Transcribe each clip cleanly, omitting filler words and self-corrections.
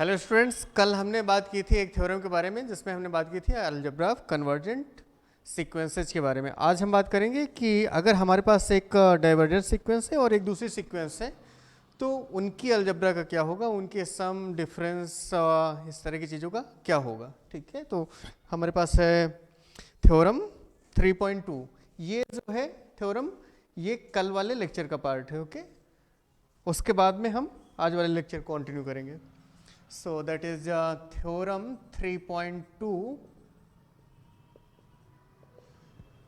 Hello students, कल हमने बात की थी एक थ्योरम के बारे में जिसमें हमने बात की थी अलजेब्रा ऑफ कन्वर्जेंट सीक्वेंसेस के बारे में। आज हम बात करेंगे कि अगर हमारे पास एक डाइवर्जेंट सीक्वेंस है और एक दूसरी सीक्वेंस है तो उनकी अलजेब्रा का क्या होगा, उनके सम डिफरेंस इस तरह की चीज़ों का क्या होगा। ठीक है, तो हमारे पास है थ्योरम 3.2। ये जो है थ्योरम, ये कल वाले लेक्चर का पार्ट है। ओके, उसके बाद में हम आज वाले लेक्चर कंटिन्यू करेंगे। So that is theorem 3.2।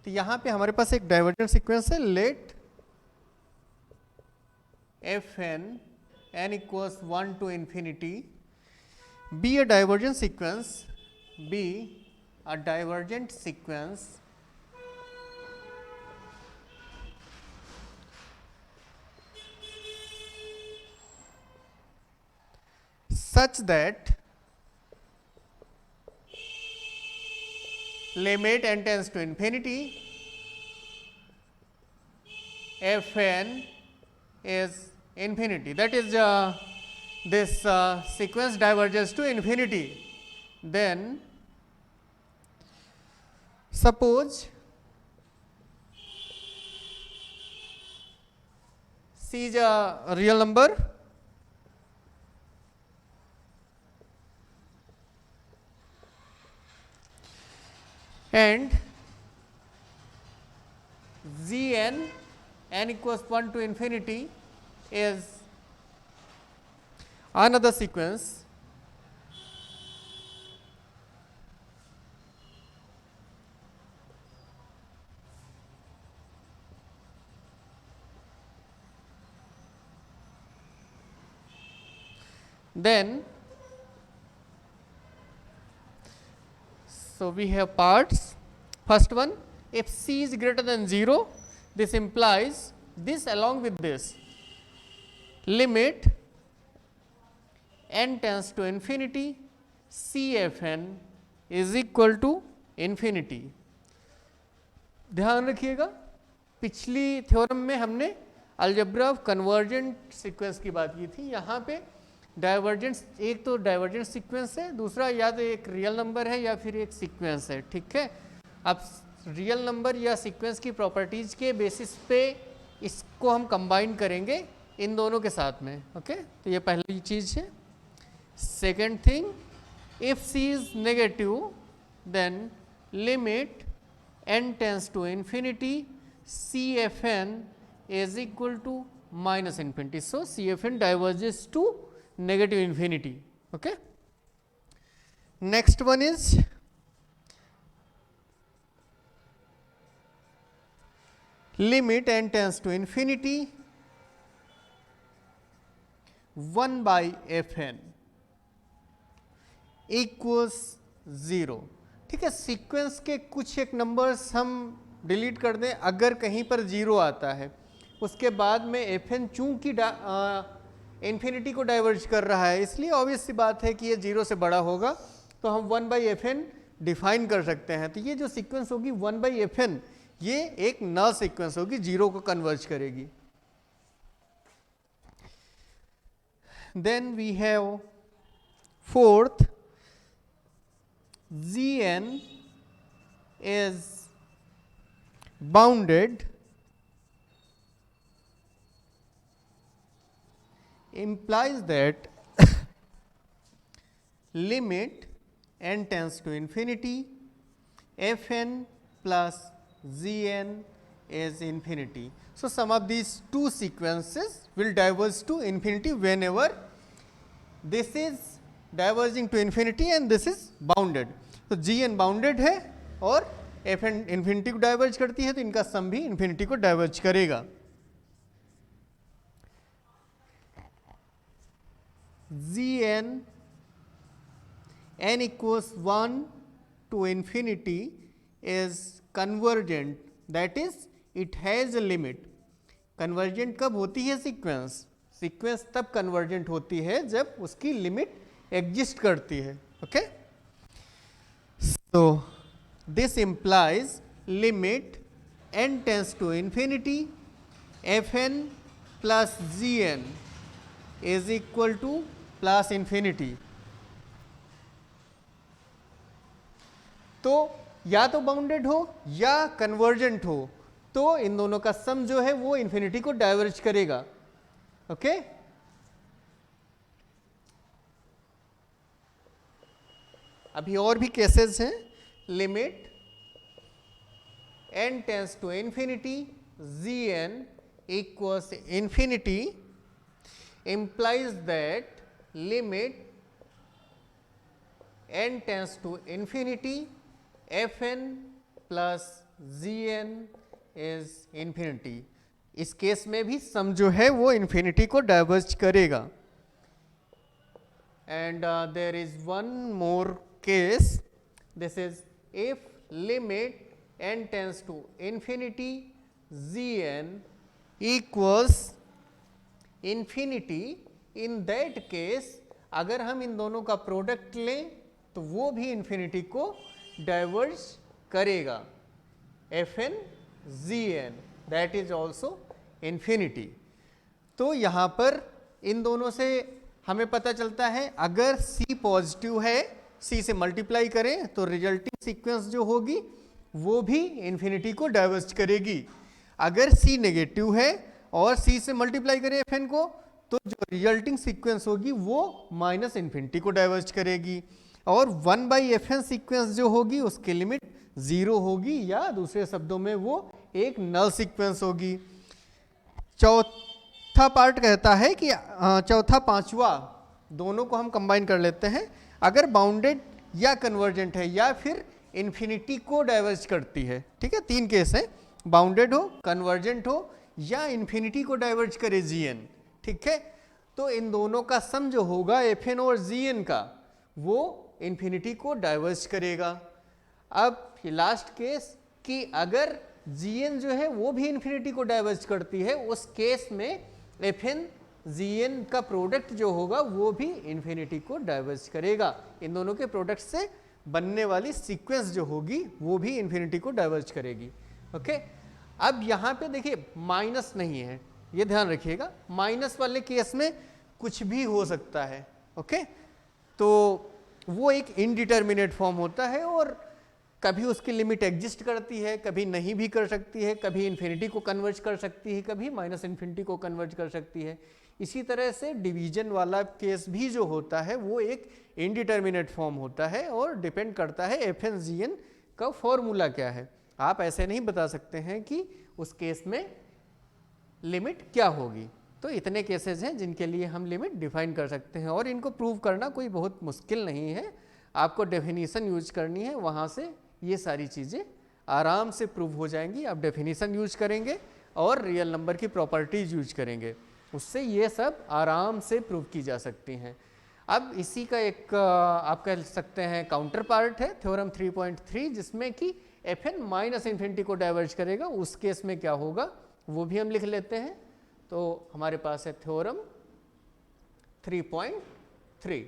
तो यहाँ पे हमारे पास एक डाइवर्जेंट सीक्वेंस है। Let F N equals 1 to infinity be a divergent sequence, be a divergent sequence such that limit n tends to infinity fn is infinity. That is this sequence diverges to infinity. Then suppose C is a real number and Gn n equals 1 to infinity is another sequence then so we have parts. First one, if C is greater than 0, this implies this along with this limit n tends to infinity CFN is equal to infinity. ध्यान रखिएगा, पिछली theorem में हमने algebra of convergent sequence की बात की थी। यहाँ पे डाइवर्जेंट, एक तो डाइवर्जेंट सीक्वेंस है, दूसरा या तो एक रियल नंबर है या फिर एक सीक्वेंस है। ठीक है, अब रियल नंबर या सीक्वेंस की प्रॉपर्टीज के बेसिस पे इसको हम कंबाइन करेंगे इन दोनों के साथ में। ओके, तो ये पहली चीज़ है। Second thing, if C is negative then limit n tends to infinity CFN is equal to minus infinity. So CFN diverges to negative infinity. Okay, next one is limit n tends to infinity 1 by Fn equals 0. ठीक है, sequence के कुछ एक numbers हम delete कर दें अगर कहीं पर 0 आता है, उसके बाद में Fn चूंकि इन्फिनिटी को डाइवर्ज कर रहा है, इसलिए ऑब्वियस सी बात है कि ये 0 से बड़ा होगा, तो हम 1 by Fn डिफाइन कर सकते हैं। तो ये जो सीक्वेंस होगी 1 by Fn, ये एक नल सीक्वेंस होगी, 0 को कन्वर्ज करेगी। Then we have fourth, Gn is bounded implies that limit n tends to infinity Fn plus Gn is infinity. So some of these two sequences will diverge to infinity whenever this is diverging to infinity and this is bounded. तो Gn bounded है और Fn infinity को diverge करती है, तो इनका सम भी infinity को डाइवर्ज करेगा। Gn n equals 1 to infinity is convergent, that is it has a limit. Convergent कब होती है सीक्वेंस? सीक्वेंस तब कन्वर्जेंट होती है जब उसकी लिमिट एग्जिस्ट करती है। Okay, so this implies limit n tends to infinity Fn plus Gn is equal to plus infinity. तो या तो बाउंडेड हो या कन्वर्जेंट हो, तो इन दोनों का सम जो है वो इन्फिनिटी को डाइवर्ज करेगा। ओके, अभी और भी केसेस हैं। Limit n tends to infinity gn equals infinity implies that limit n tends to infinity fn plus gn is infinity। इस केस में भी सम जो है वो इन्फिनिटी को डाइवर्ज करेगा। And there is one more case, this is if limit n tends to infinity gn equals infinity, in that case अगर हम इन दोनों का प्रोडक्ट लें तो वो भी इन्फिनिटी को डाइवर्ज करेगा। fn gn that is also infinity। तो यहाँ पर इन दोनों से हमें पता चलता है अगर c पॉजिटिव है, c से मल्टीप्लाई करें तो रिजल्टिंग सीक्वेंस जो होगी वो भी इन्फिनिटी को डाइवर्ज करेगी। अगर c नेगेटिव है और c से मल्टीप्लाई करें fn को, तो जो रिजल्टिंग सीक्वेंस होगी वो माइनस इन्फिनिटी को डाइवर्ज करेगी। और 1/fn सीक्वेंस जो होगी उसकी लिमिट 0 होगी, या दूसरे शब्दों में वो एक नल सीक्वेंस होगी। चौथा पार्ट कहता है कि चौथा पांचवा दोनों को हम कंबाइन कर लेते हैं। अगर बाउंडेड या कन्वर्जेंट है या फिर इन्फिनिटी को डाइवर्ज करती है, ठीक है, तीन केस है, बाउंडेड हो, कन्वर्जेंट हो या इन्फिनिटी को डाइवर्ज करे gn, ठीक है। तो इन दोनों का सम जो होगा fn और gn का, वो इन्फिनिटी को डाइवर्ज करेगा। अब लास्ट केस कि अगर gn जो है वो भी इन्फिनिटी को डाइवर्ज करती है, उस केस में fn gn का प्रोडक्ट जो होगा वो भी इन्फिनिटी को डाइवर्ज करेगा। इन दोनों के प्रोडक्ट से बनने वाली सीक्वेंस जो होगी वो भी इन्फिनिटी को डाइवर्ज करेगी। ओके, अब यहाँ पे देखिए माइनस नहीं है, ये ध्यान रखिएगा, माइनस वाले केस में कुछ भी हो सकता है। ओके, तो वो एक इनडिटर्मिनेट फॉर्म होता है और कभी उसकी लिमिट एग्जिस्ट करती है, कभी नहीं भी कर सकती है, कभी इन्फिनिटी को कन्वर्ज कर सकती है, कभी माइनस इन्फिनिटी को कन्वर्ज कर सकती है। इसी तरह से डिवीजन वाला केस भी जो होता है वो एक इनडिटर्मिनेट फॉर्म होता है और डिपेंड करता है fn gn का फॉर्मूला क्या है। आप ऐसे नहीं बता सकते हैं कि उस केस में लिमिट क्या होगी। तो इतने केसेस हैं जिनके लिए हम लिमिट डिफाइन कर सकते हैं और इनको प्रूव करना कोई बहुत मुश्किल नहीं है। आपको डेफिनीशन यूज करनी है, वहाँ से ये सारी चीज़ें आराम से प्रूव हो जाएंगी। आप डेफिनीशन यूज करेंगे और रियल नंबर की प्रॉपर्टीज यूज करेंगे, उससे ये सब आराम से प्रूव की जा सकती हैं। अब इसी का एक आप कह सकते हैं काउंटर पार्ट है थ्योरम 3.3, जिसमें कि fn माइनस इन्फिनिटी को डाइवर्ज करेगा। उस केस में क्या होगा वो भी हम लिख लेते हैं। तो हमारे पास है theorem 3.3।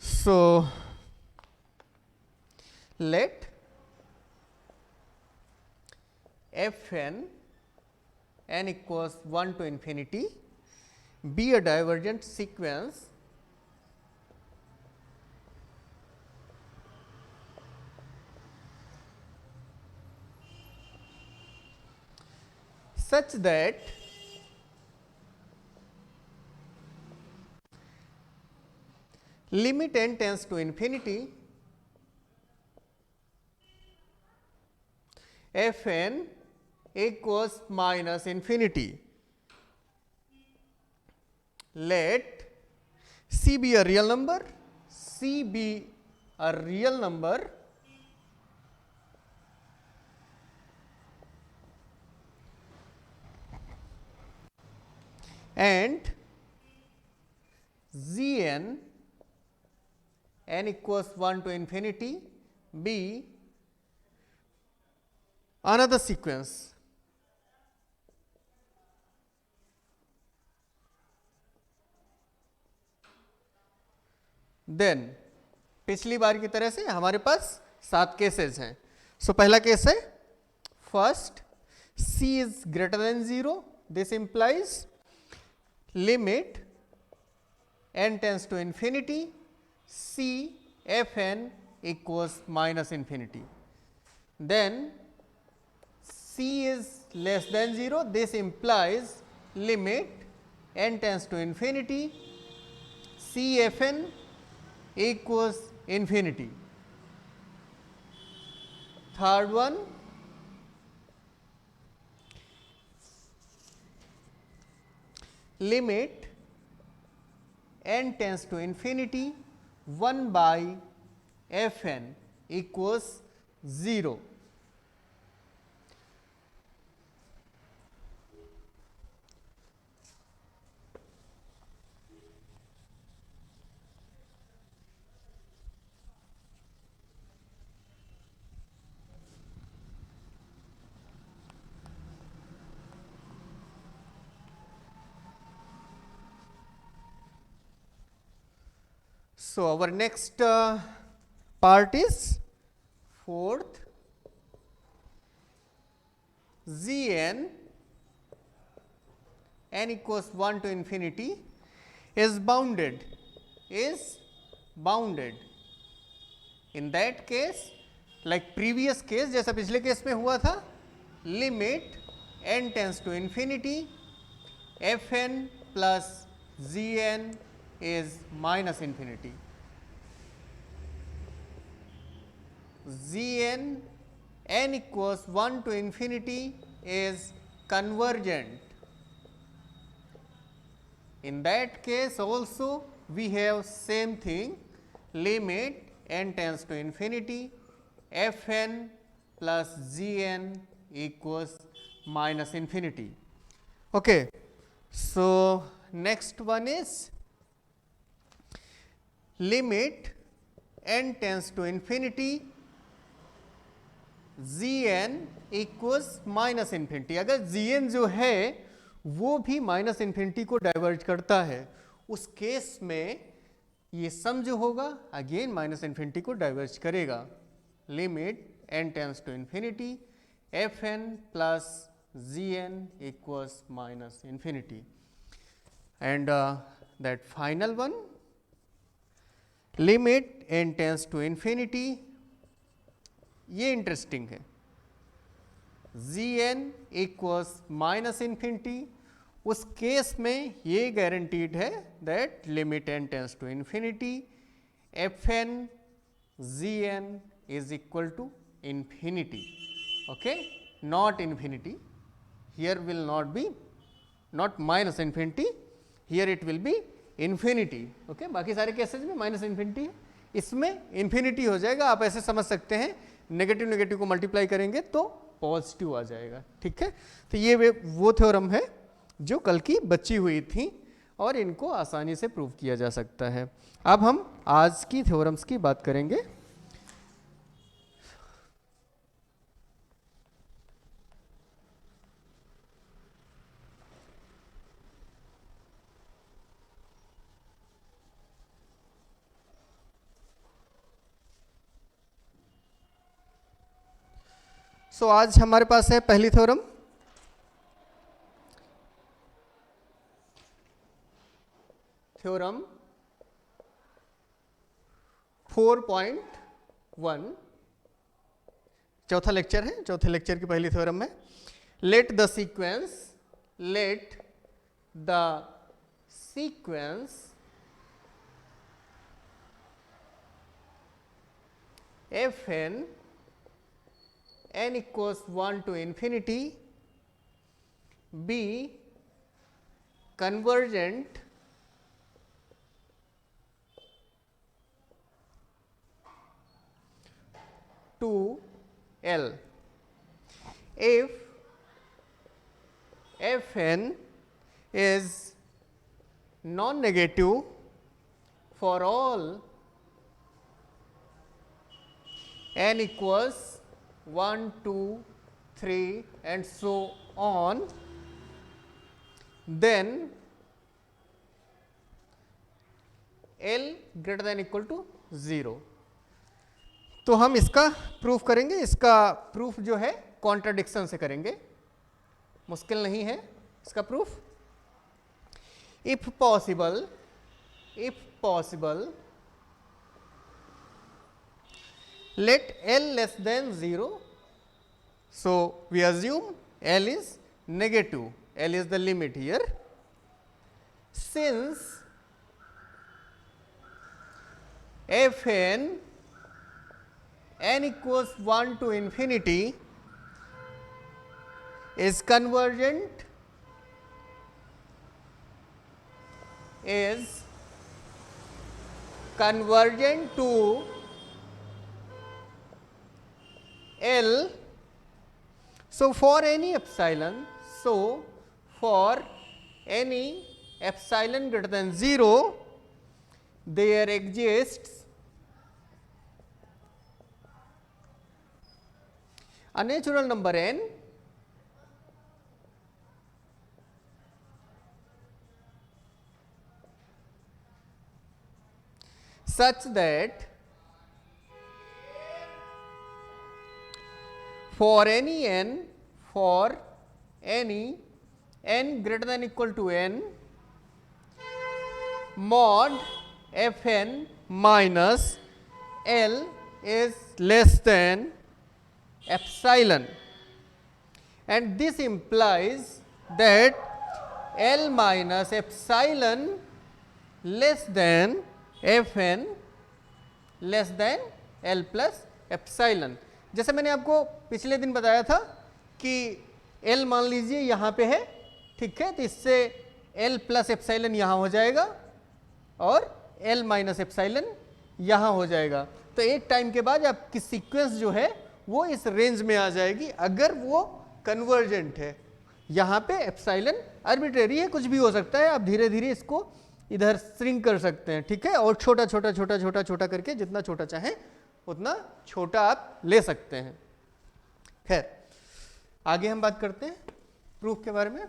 So let fn n equals 1 to infinity be a divergent sequence such that limit n tends to infinity fn equals minus infinity. Let c be a real number, c be a real number and gn n equals 1 to infinity be another sequence. Then पिछली बार की तरह से हमारे पास 7 cases हैं। सो पहला case है first, c is greater than 0, this implies limit n tends to infinity c fn equals minus infinity. Then c is less than 0, this implies limit n tends to infinity, Cfn equals infinity. Third one, limit n tends to infinity 1 by Fn equals 0. So, our next part is fourth, Gn n equals 1 to infinity is bounded. In that case, like previous case, जैसा पिछले case में हुआ था, limit n tends to infinity, Fn plus Gn is minus infinity. Gn n equals 1 to infinity is convergent. In that case also we have same thing, limit n tends to infinity, Fn plus Gn equals minus infinity. Okay. So, next one is limit n tends to infinity, Gn equals minus infinity. अगर Gn जो है वो भी minus infinity को diverge करता है, उस case में ये सम जो होगा अगेन माइनस इन्फिनिटी को डाइवर्ज करेगा. Limit n tends to infinity, Fn plus Gn equals minus infinity. And that final one, limit n tends to infinity, ये इंटरेस्टिंग है, Gn equals minus infinity. उस case में ये guaranteed है that limit n tends to infinity, Fn Gn is equal to infinity. Okay, not infinity. Here will not be not minus infinity, here it will be infinity. Okay, बाकी सारे cases में minus infinity है, इसमें infinity हो जाएगा. आप ऐसे समझ सकते हैं, नेगेटिव नेगेटिव को मल्टीप्लाई करेंगे तो पॉजिटिव आ जाएगा. ठीक है, तो ये वो थ्योरम है जो कल की बची हुई थी और इनको आसानी से प्रूव किया जा सकता है. अब हम आज की थ्योरम्स की बात करेंगे. सो आज हमारे पास है पहली थ्योरम, थ्योरम 4.1, चौथा लेक्चर है. चौथे लेक्चर की पहली थ्योरम है. Let the sequence Fn n equals 1 to infinity be convergent to L if Fn is non-negative for all n equals 1, 2, 3 and so on, then L greater than equal to 0. तो हम इसका proof करेंगे. इसका proof जो है contradiction से करेंगे, मुश्किल नहीं है इसका proof. If possible let L less than 0. So we assume L is negative. L is the limit here. Since Fn n equals 1 to infinity is convergent to L. So for any epsilon, greater than 0, there exists a natural number n such that for any n greater than equal to n, mod Fn minus L is less than epsilon, and this implies that L minus epsilon less than Fn less than L plus epsilon. जैसे मैंने आपको पिछले दिन बताया था कि L मान लीजिए यहाँ पे है, ठीक है, तो इससे L प्लस एप्साइलन यहाँ हो जाएगा और L माइनस एप्साइलन यहाँ हो जाएगा. तो एक टाइम के बाद आपकी सीक्वेंस जो है वो इस रेंज में आ जाएगी अगर वो कन्वर्जेंट है. यहाँ पे एप्साइलन आर्बिट्रेरी है, कुछ भी हो सकता है, आप धीरे धीरे इसको इधर श्रिंक कर सकते हैं, ठीक है, और छोटा छोटा छोटा छोटा छोटा करके जितना छोटा चाहें उतना छोटा आप ले सकते हैं. खैर, आगे हम बात करते हैं प्रूफ के बारे में.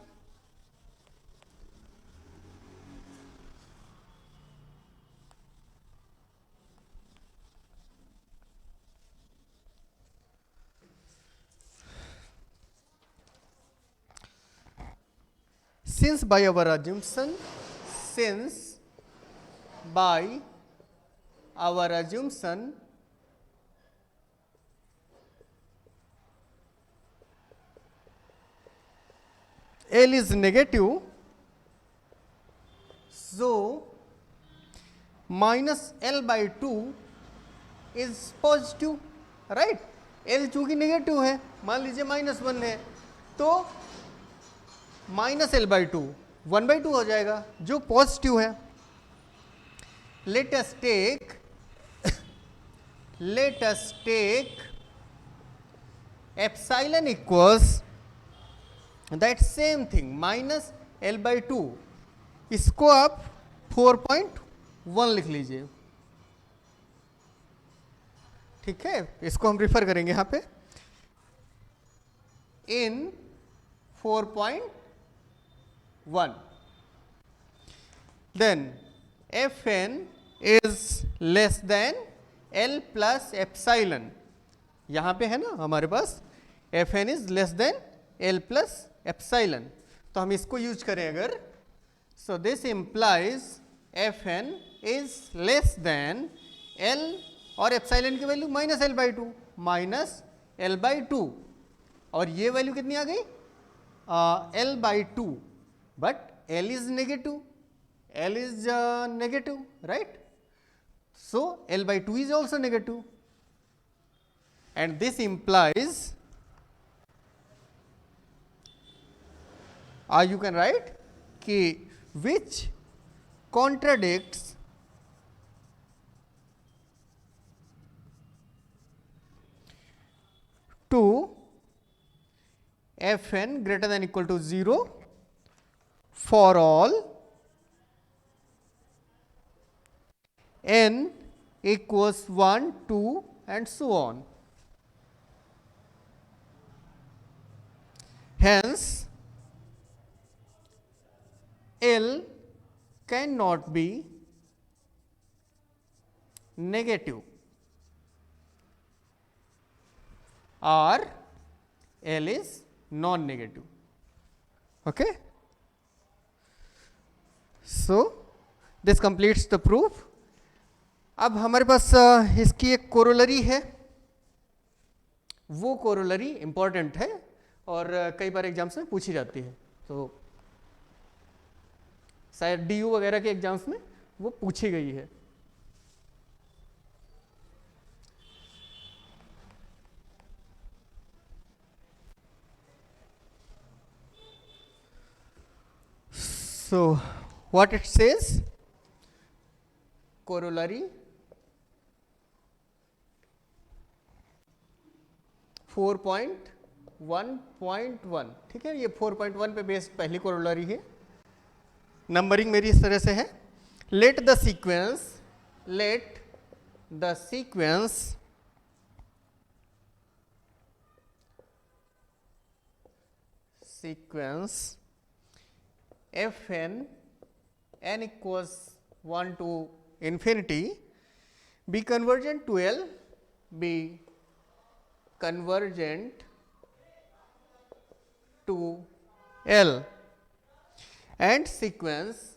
Since by our assumption L is negative, so minus L by 2 is positive, right? L चूंकि नेगेटिव है, मान लीजिए -1 है, तो माइनस L by 2 1/2 हो जाएगा जो पॉजिटिव है. Let us take epsilon equals that same thing minus L by 2. इसको आप 4.1 लिख लीजिए, ठीक है, इसको हम रिफर करेंगे यहाँ पे इन 4.1. Then Fn is less than L plus epsilon. यहाँ पे है ना हमारे पास Fn is less than L plus epsilon. तो हम इसको यूज करें अगर, so this implies Fn is less than L और epsilon की value minus L by 2 minus L by 2, और ये वैल्यू कितनी आ गई L by 2, but L is negative, right? So L by 2 is also negative, and this implies, you can write कि which contradicts to Fn greater than equal to 0 for all n equals 1, 2 and so on. Hence, L cannot be negative or L is non-negative. Okay. So this completes the proof. अब हमारे पास इसकी एक corollary है, वो corollary important है और कई बार exams में पूछी जाती है, तो शायद डीयू वगैरह के एग्जाम्स में वो पूछी गई है। So what it says, corollary 4.1.1, ठीक है, ये 4.1 पे बेस्ड पहली कोरोलरी है। नंबरिंग मेरी इस तरह से है, let the sequence fn n equals 1 to infinity be convergent to L, be convergent to L, and sequence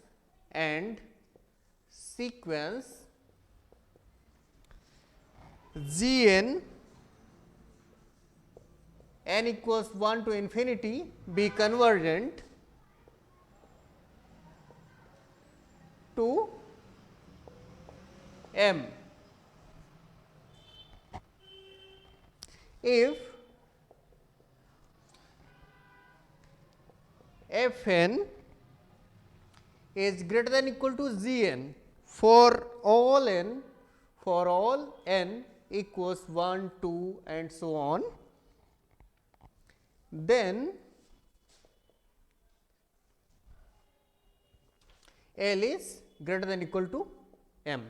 Gn n equals 1 to infinity be convergent to M if Fn is greater than equal to Gn for all n equals 1, 2 and so on, then L is greater than equal to M.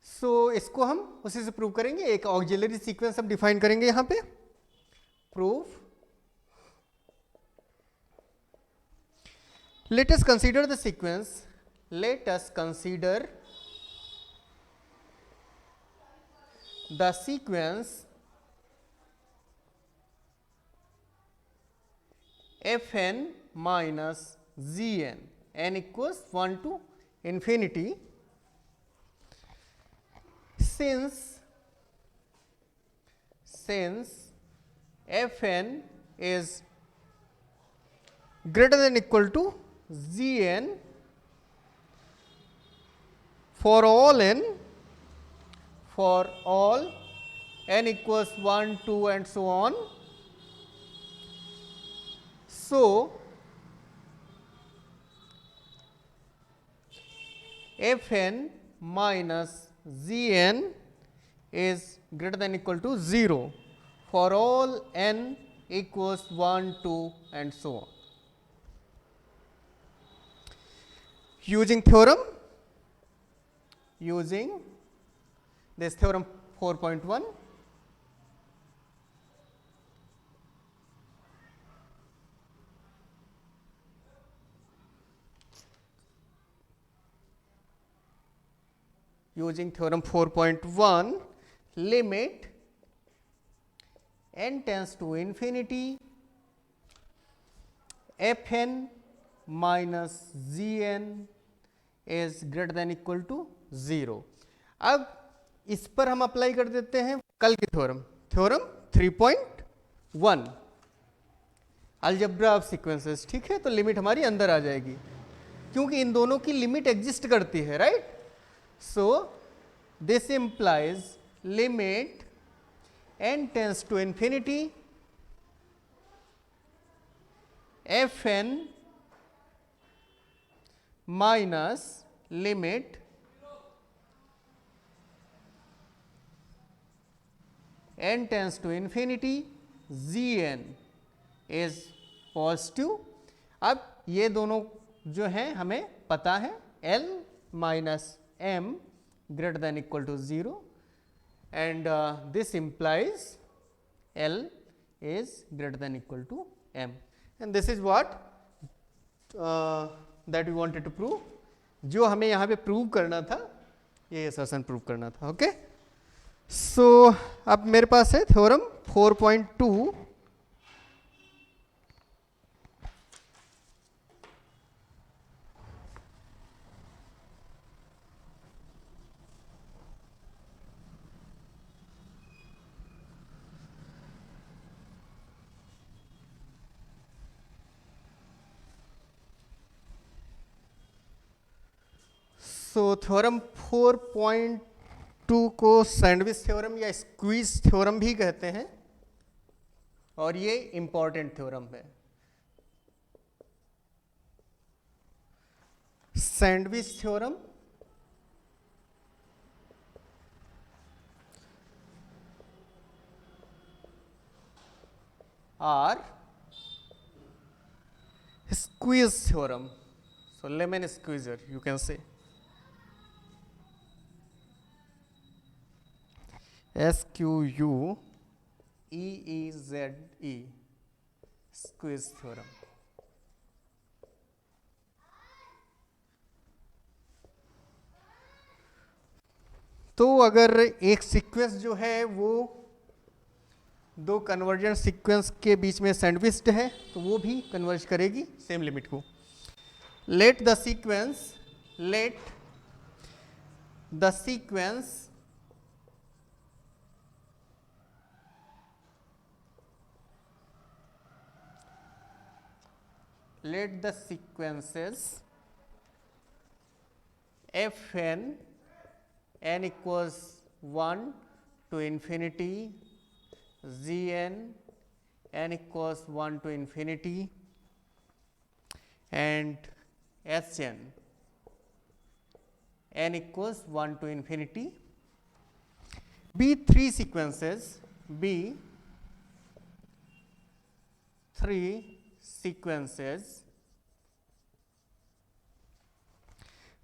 सो इसको हम उसी से prove करेंगे, एक auxiliary sequence हम define करेंगे यहां पे, proof let us consider the sequence, let us consider the sequence fn minus gn n equals 1 to infinity, since fn is greater than equal to Gn for all n equals 1, 2 and so on. So Fn minus Gn is greater than equal to 0 for all n equals 1, 2 and so on. Using this theorem 4.1, limit n tends to infinity Fn minus Gn is greater than equal to 0. अब इस पर हम apply कर देते हैं कल की theorem 3.1 algebra of sequences, ठीक है, तो लिमिट हमारी अंदर आ जाएगी क्योंकि इन दोनों की लिमिट एग्जिस्ट करती है, right. So this implies limit n tends to infinity Fn minus limit n tends to infinity Gn is positive. अब ये दोनों जो हैं हमें पता है L minus M greater than equal to 0 and this implies L is greater than equal to M, and this is what that we wanted to prove, जो हमें यहाँ पे प्रूव करना था, ये असर्शन प्रूव करना था। ओके, सो अब मेरे पास है थ्योरम 4.2, सो थ्योरम 4.2 को सैंडविच थ्योरम या स्क्वीज थ्योरम भी कहते हैं और ये इंपॉर्टेंट थ्योरम है। Sandwich theorem or squeeze theorem. So lemon squeezer you can say. SQUEEZE squeeze theorem. तो अगर एक सीक्वेंस जो है वो दो कन्वर्जेंट सीक्वेंस के बीच में सैंडविच्ड है तो वो भी कन्वर्ज करेगी सेम लिमिट को। Let the sequence sequences fn n equals 1 to infinity, gn n equals 1 to infinity, and hn n equals 1 to infinity be three sequences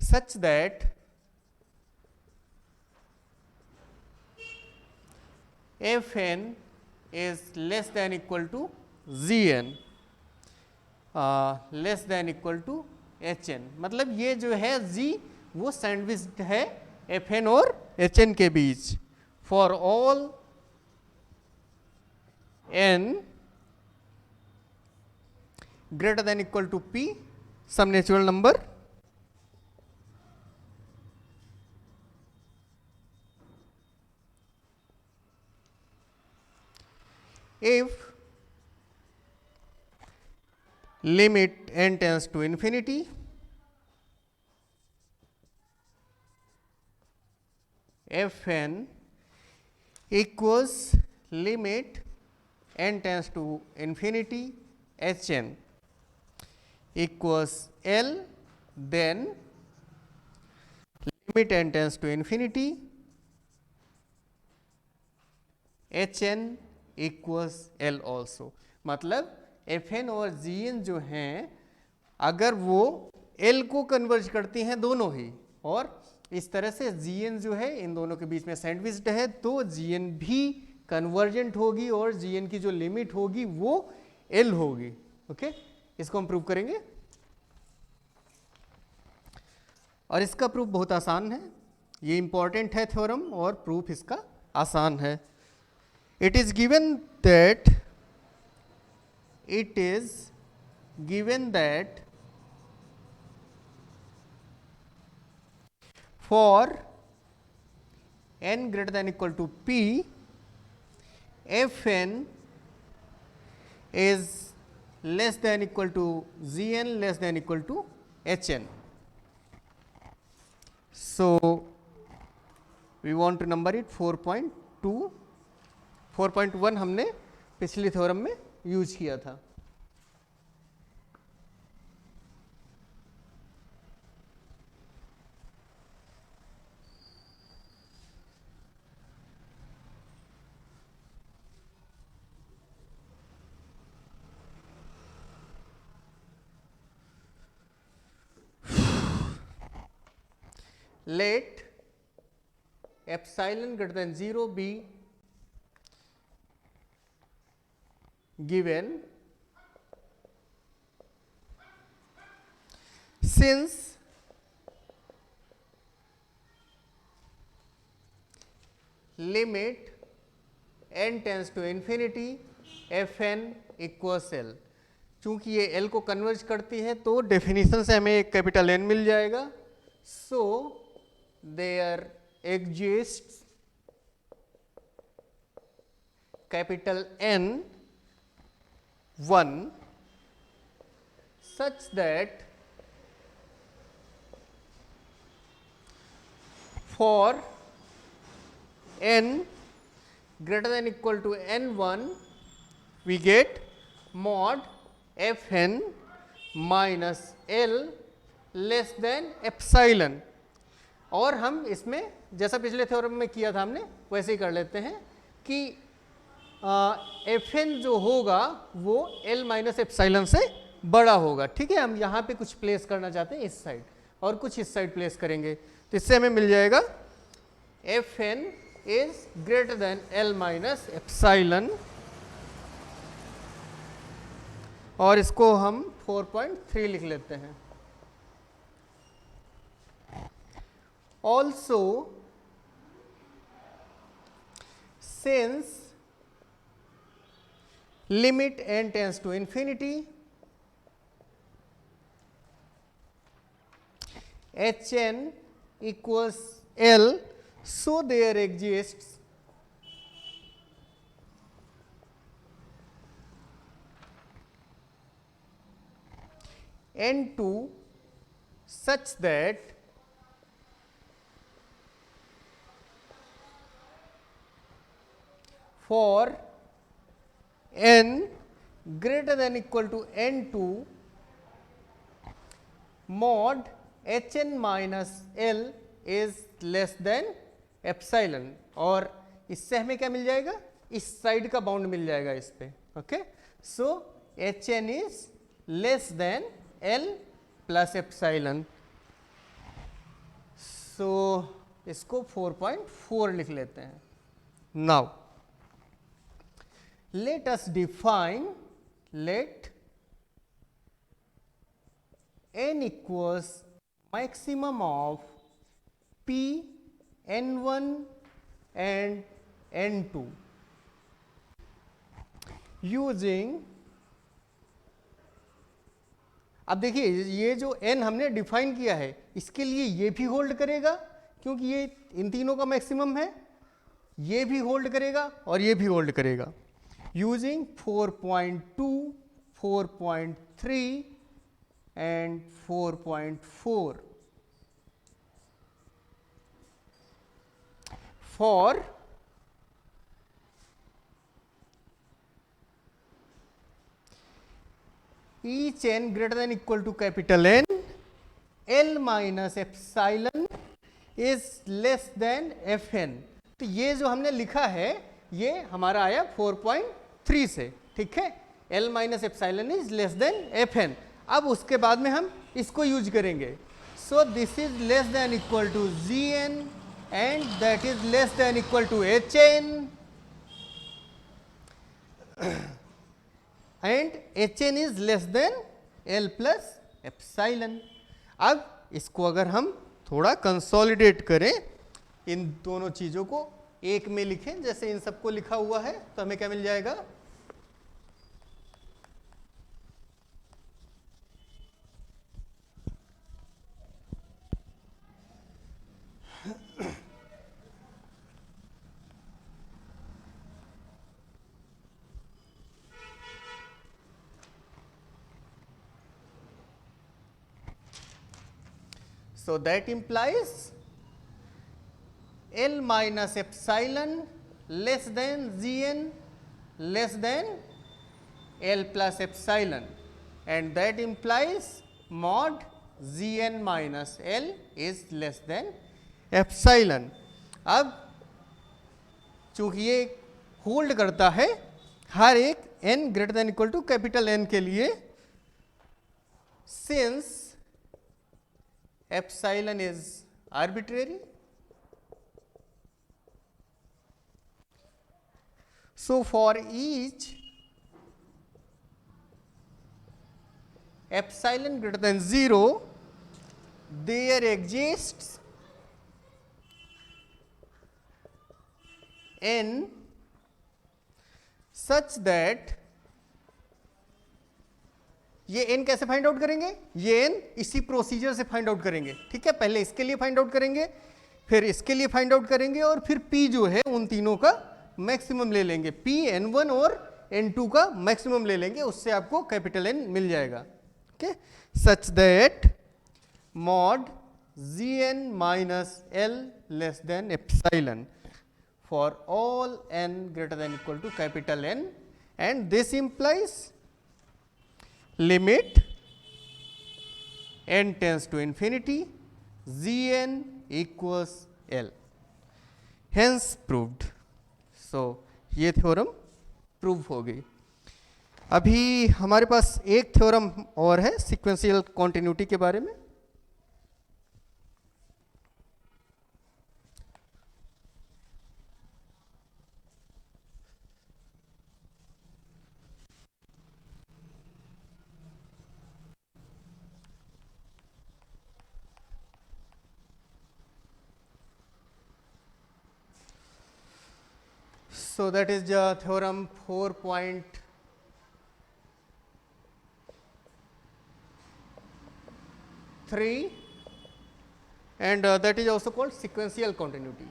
such that fn is less than equal to gn less than equal to hn। मतलब ये जो है g वो sandwiched है fn और hn के बीच for all n greater than equal to p some natural number if limit n tends to infinity fn equals limit n tends to infinity hn equals L, then limit n tends to infinity hn equals L also। मतलब fn और gn जो हैं अगर वो L को converge करती हैं दोनों ही और इस तरह से gn जो है इन दोनों के बीच में सैंडविच्ड है तो gn भी कन्वर्जेंट होगी और gn की जो लिमिट होगी वो L होगी। ओके इसको हम प्रूव करेंगे और इसका प्रूफ बहुत आसान है। ये इंपॉर्टेंट है थ्योरम और प्रूफ इसका आसान है। It is given that for n greater than equal to p fn is less than equal to gn less than equal to hn। So we want to number it 4.2 4.1 हमने पिछली theorem में use किया था। Let epsilon greater than 0 be given since limit n tends to infinity fn equals L। चूंकि ये L को converge करती है तो डेफिनेशन से हमें एक कैपिटल N मिल जाएगा। So there exists capital N 1 such that फॉर n greater than equal to n1 we get mod fn minus l less than epsilon. और हम इसमें जैसा पिछले थ्योरम में किया था हमने वैसे ही कर लेते हैं कि fn जो होगा वो l माइनस एप्साइलन से बड़ा होगा। ठीक है, हम यहाँ पे कुछ प्लेस करना चाहते हैं इस साइड और कुछ इस साइड प्लेस करेंगे, तो इससे हमें मिल जाएगा fn is greater then l minus epsilon, और इसको हम 4.3 लिख लेते हैं। Also, since limit n tends to infinity, hn equals L, so there exists n2 such that for n greater than equal to n2 mod hn minus l is less than epsilon, और इससे हमें क्या मिल जाएगा, इस side का bound मिल जाएगा इस पे। Okay, so hn is less than l plus epsilon, सो इसको 4.4 लिख लेते हैं। Now let us define, let n equals maximum of p n1 and n2 using, अब देखिए ये जो n हमने डिफाइन किया है इसके लिए ये भी होल्ड करेगा क्योंकि ये इन तीनों का मैक्सिमम है, ये भी होल्ड करेगा और ये भी होल्ड करेगा। using 4.2, 4.3 and 4.4 for each n greater than equal to capital N, L minus epsilon is less than Fn। तो ये जो हमने लिखा है ये हमारा आया 4.3 से, ठीक है, L minus epsilon is less than Fn। अब उसके बाद में हम इसको यूज करेंगे, so this is less than equal to Gn and that is less than equal to Hn and Hn is less than L plus epsilon. अब इसको अगर हम थोड़ा कंसोलिडेट करें, इन दोनों चीजों को एक में लिखें जैसे इन सबको लिखा हुआ है, तो हमें क्या मिल जाएगा, so that implies L minus epsilon less than Gn less than L plus epsilon, and that implies mod Gn minus L is less than epsilon। अब चूंकि ये होल्ड करता है हर एक n greater than equal to capital N के लिए, since epsilon is arbitrary, so for each epsilon greater than 0 there exists n such that, ये n कैसे फाइंड आउट करेंगे, ये n इसी प्रोसीजर से फाइंड आउट करेंगे। ठीक है, पहले इसके लिए फाइंड आउट करेंगे, फिर इसके लिए फाइंड आउट करेंगे, और फिर p जो है उन तीनों का मैक्सिमम ले लेंगे, p n1 और n2 का मैक्सिमम ले लेंगे, उससे आपको कैपिटल N मिल जाएगा। Okay, such that mod Gn minus L less than epsilon for all n greater than equal to capital N, and this implies limit n tends to infinity Gn equals L, hence proved. So ये theorem prove हो गई। अभी हमारे पास एक theorem और है sequential continuity के बारे में। So that is the theorem 4.3, and that is also called sequential continuity.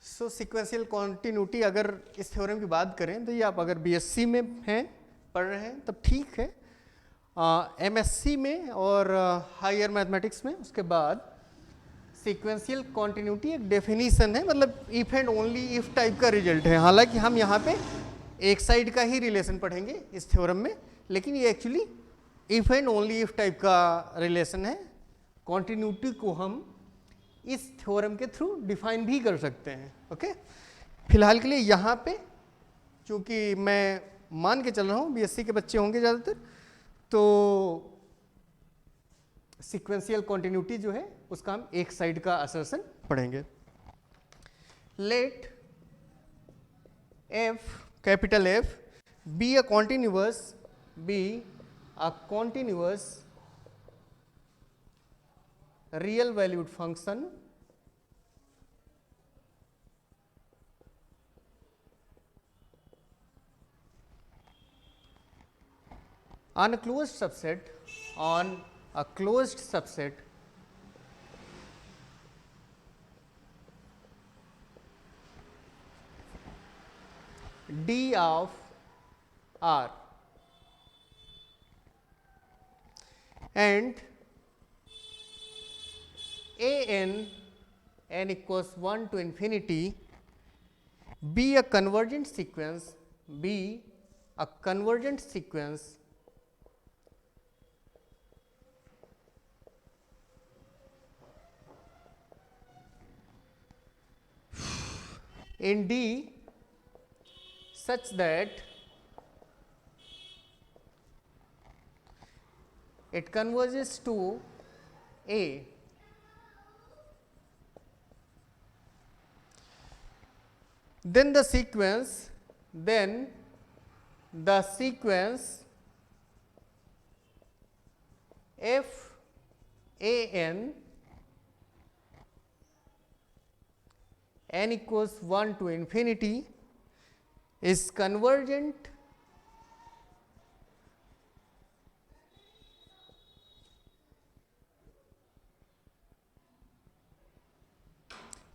So sequential continuity, अगर इस थ्योरम की बात करें तो ये आप अगर बीएससी में हैं, पढ़ रहे हैं, तब ठीक है। एमएससी में और हायर मैथमेटिक्स में उसके बाद सीक्वेंशियल कॉन्टिन्यूटी एक डेफिनीशन है, मतलब if and only if type का रिजल्ट है। हालांकि हम यहाँ पे एक साइड का ही रिलेशन पढ़ेंगे इस थ्योरम में, लेकिन ये actually if and only if type का रिलेशन है। कॉन्टिन्यूटी को हम इस थ्योरम के थ्रू डिफाइन भी कर सकते हैं। ओके, फिलहाल के लिए यहाँ पे, चूँकि मैं मान के चल रहा हूँ बीएससी के बच्चे होंगे ज़्यादातर, तो सीक्वेंशियल कॉन्टिन्यूटी जो है उसका हम एक साइड का असर्शन पढ़ेंगे। Let F, capital F, be a continuous real valued function on a closed subset D of R, and n equals 1 to infinity, be a convergent sequence in D such that it converges to A. Then the sequence f a n equals 1 to infinity is convergent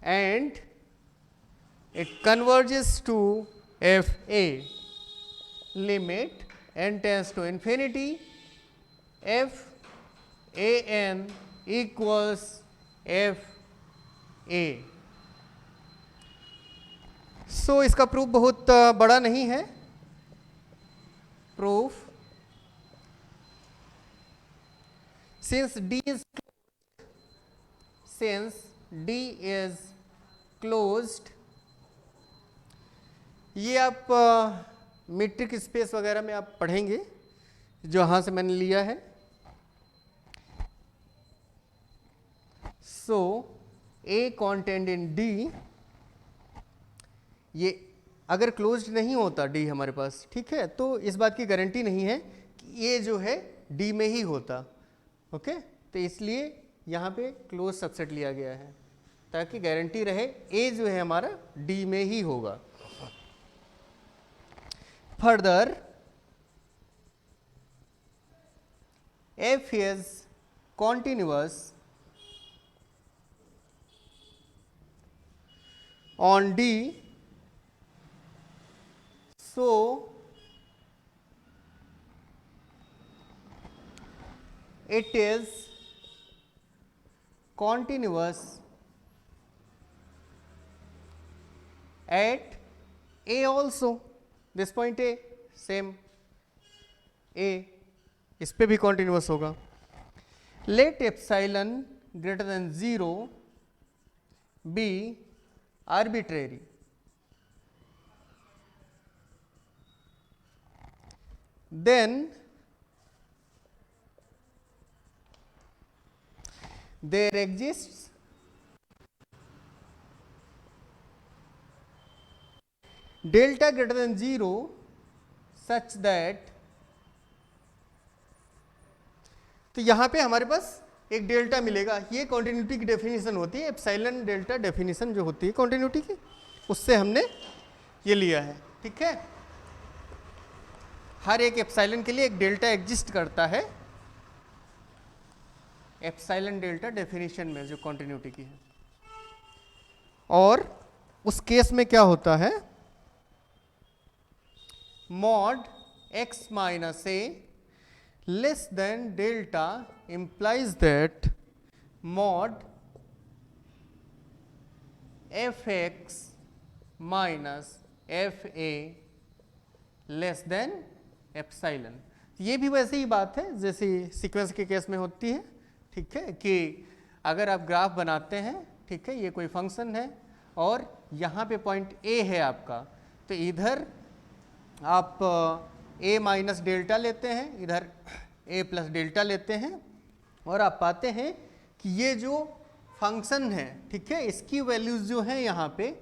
and it converges to f a, limit n tends to infinity f a n equals f a. सो इसका proof बहुत बड़ा नहीं है। Proof, since D is closed, ये आप metric space वगैरह में आप पढ़ेंगे, जो यहाँ से मैंने लिया है। सो A contained in D, ये अगर क्लोज्ड नहीं होता D हमारे पास, ठीक है, तो इस बात की गारंटी नहीं है कि ये जो है D में ही होता। ओके, तो इसलिए यहाँ पे क्लोज सबसेट लिया गया है ताकि गारंटी रहे A जो है हमारा D में ही होगा। Further F is continuous on D, so it is continuous at A also, this point A, same A, इस पे भी continuous होगा. Let epsilon greater than 0 be arbitrary. Then there exists delta greater than 0 such that, तो यहाँ पे हमारे पास एक डेल्टा मिलेगा. ये कॉन्टिन्यूटी की डेफिनेशन होती है, एप्सिलॉन डेल्टा डेफिनेशन जो होती है कॉन्टिन्यूटी की, उससे हमने ये लिया है. ठीक है, हर एक एप्सिलॉन के लिए एक डेल्टा एग्जिस्ट करता है, एप्सिलॉन डेल्टा डेफिनेशन में जो कॉन्टिन्यूटी की है. और उस केस में क्या होता है, mod x minus A less than delta implies that mod fx minus fa less than epsilon. ये भी वैसे ही बात है जैसे सीक्वेंस के केस में होती है. ठीक है, कि अगर आप ग्राफ बनाते हैं, ठीक है, ये कोई फंक्शन है और यहाँ पे पॉइंट a है आपका, तो इधर आप a माइनस डेल्टा लेते हैं, इधर a प्लस डेल्टा लेते हैं, और आप पाते हैं कि ये जो फंक्शन है, ठीक है, इसकी वैल्यूज़ जो हैं यहाँ पे,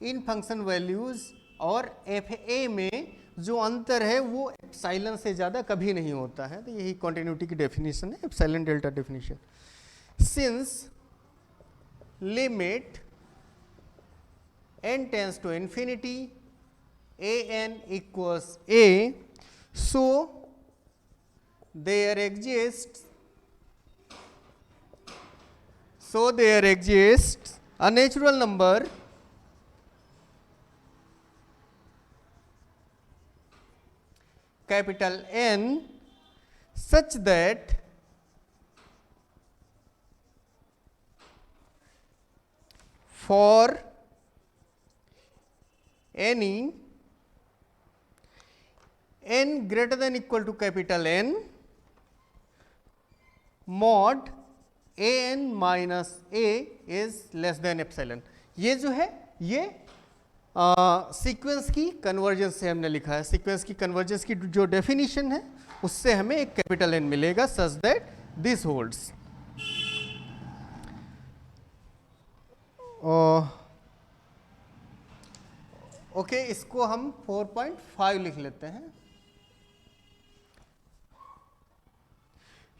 इन फंक्शन वैल्यूज़ और fa में जो अंतर है वो एप्सिलॉन से ज़्यादा कभी नहीं होता है. तो यही कॉन्टिन्यूटी की डेफिनेशन है, epsilon delta definition. Since limit n tends to infinity an equals a, so there exists a natural number capital N such that for any n greater than equal to capital N, mod an minus a is less than epsilon. ये जो है ये sequence की convergence से हमने लिखा है. Sequence की कन्वर्जेंस की जो डेफिनेशन है उससे हमें एक कैपिटल N मिलेगा such that this holds. Okay, इसको हम 4.5 लिख लेते हैं.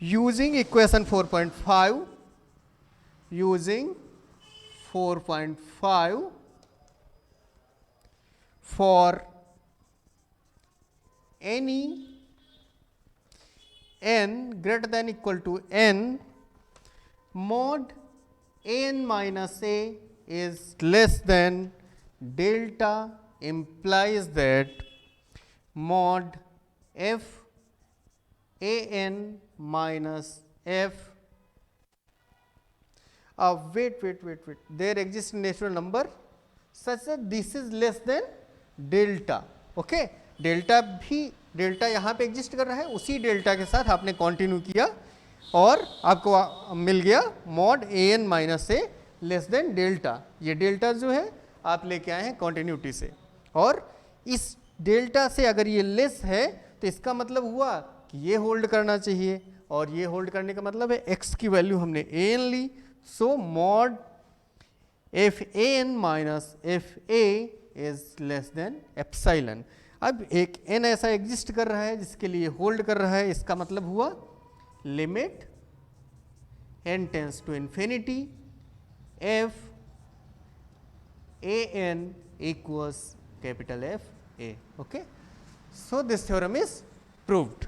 Using equation 4.5, for any n greater than equal to n, mod an minus a is less than delta implies that mod f an minus f, wait, there exists a natural number such that this is less than delta. Okay, delta भी, delta यहाँ पे exist कर रहा है, उसी delta के साथ आपने कंटिन्यू किया और आपको मिल गया mod an minus A less than delta. ये डेल्टा जो है आप लेके आए हैं कॉन्टिन्यूटी से, और इस डेल्टा से अगर ये लेस है तो इसका मतलब हुआ कि ये होल्ड करना चाहिए, और ये होल्ड करने का मतलब है x की वैल्यू हमने an ली, so mod F an minus F a is less than epsilon. अब एक n ऐसा एग्जिस्ट कर रहा है जिसके लिए होल्ड कर रहा है, इसका मतलब हुआ limit n tends to infinity f an equals capital F A. Okay, so this theorem is proved.